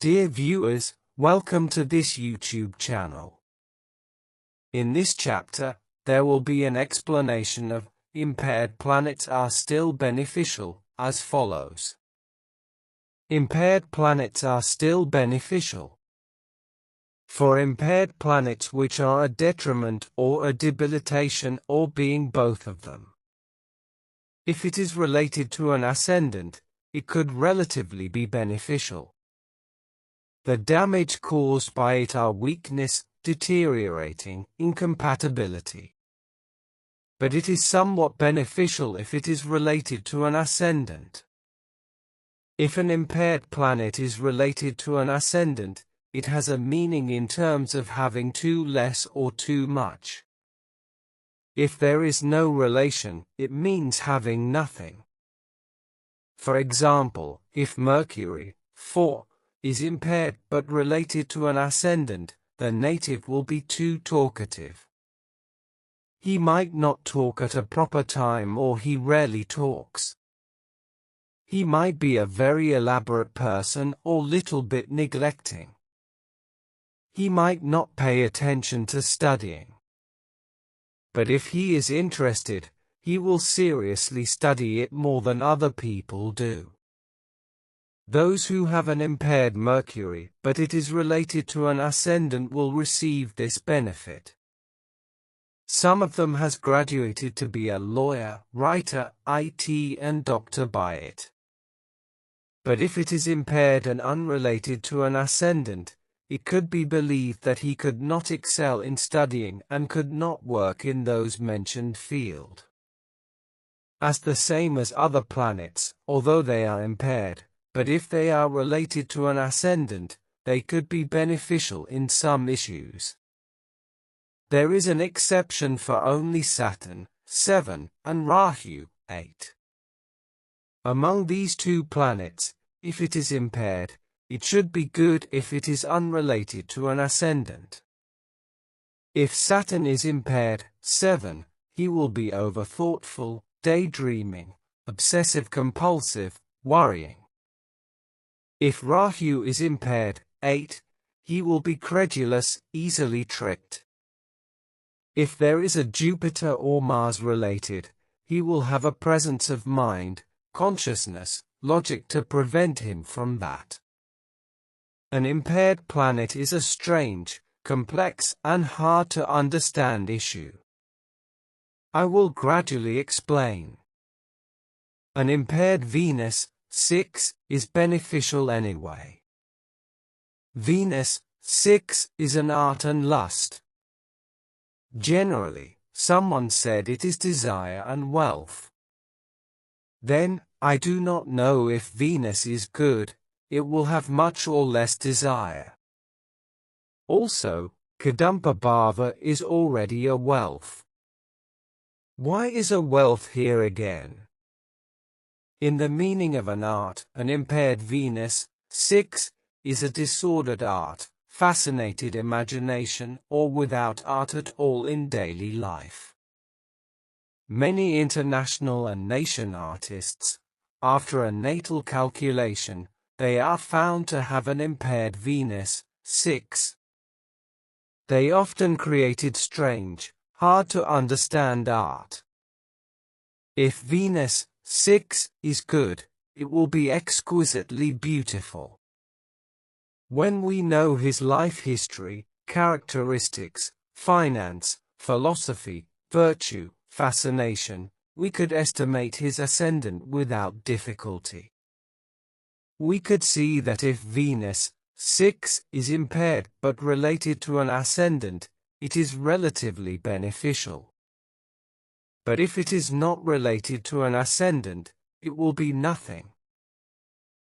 Dear viewers, welcome to this YouTube channel. In this chapter, there will be an explanation of impaired planets are still beneficial, as follows. Impaired planets are still beneficial. For impaired planets which are a detriment or a debilitation or being both of them. If it is related to an ascendant, it could relatively be beneficial. The damage caused by it are weakness, deteriorating, incompatibility. But it is somewhat beneficial if it is related to an ascendant. If an impaired planet is related to an ascendant, it has a meaning in terms of having too less or too much. If there is no relation, it means having nothing. For example, if Mercury, 4, is impaired but related to an ascendant, the native will be too talkative. He might not talk at a proper time or he rarely talks. He might be a very elaborate person or little bit neglecting. He might not pay attention to studying. But if he is interested, he will seriously study it more than other people do. Those who have an impaired Mercury, but it is related to an ascendant, will receive this benefit. Some of them has graduated to be a lawyer, writer, IT and doctor by it. But if it is impaired and unrelated to an ascendant, it could be believed that he could not excel in studying and could not work in those mentioned field. As the same as other planets, although they are impaired, but if they are related to an ascendant, they could be beneficial in some issues. There is an exception for only Saturn, 7, and Rahu, 8. Among these two planets, if it is impaired, it should be good if it is unrelated to an ascendant. If Saturn is impaired, 7, he will be over-thoughtful, daydreaming, obsessive-compulsive, worrying. If Rahu is impaired, 8, he will be credulous, easily tricked. If there is a Jupiter or Mars related, he will have a presence of mind, consciousness, logic to prevent him from that. An impaired planet is a strange, complex, and hard to understand issue. I will gradually explain. An impaired Venus, 6, is beneficial anyway. Venus, 6, is an art and lust. Generally, someone said it is desire and wealth. Then, I do not know if Venus is good. It will have much or less desire. Also, Kadampa Bhava is already a wealth. Why is a wealth here again? In the meaning of an art, an impaired Venus, 6, is a disordered art, fascinated imagination, or without art at all in daily life. Many international and nation artists, after a natal calculation, they are found to have an impaired Venus, 6. They often created strange, hard to understand art. If Venus, 6, is good, it will be exquisitely beautiful. When we know his life history, characteristics, finance, philosophy, virtue, fascination, we could estimate his ascendant without difficulty. We could see that if Venus, 6, is impaired but related to an ascendant, it is relatively beneficial. But if it is not related to an ascendant, it will be nothing.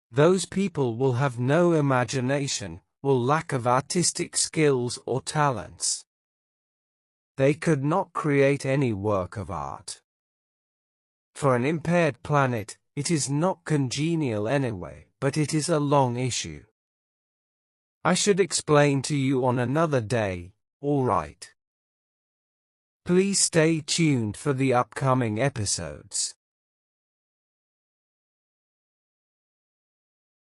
Those people will have no imagination, will lack of artistic skills or talents. They could not create any work of art. For an impaired planet, it is not congenial anyway, but it is a long issue. I should explain to you on another day, all right? Please stay tuned for the upcoming episodes.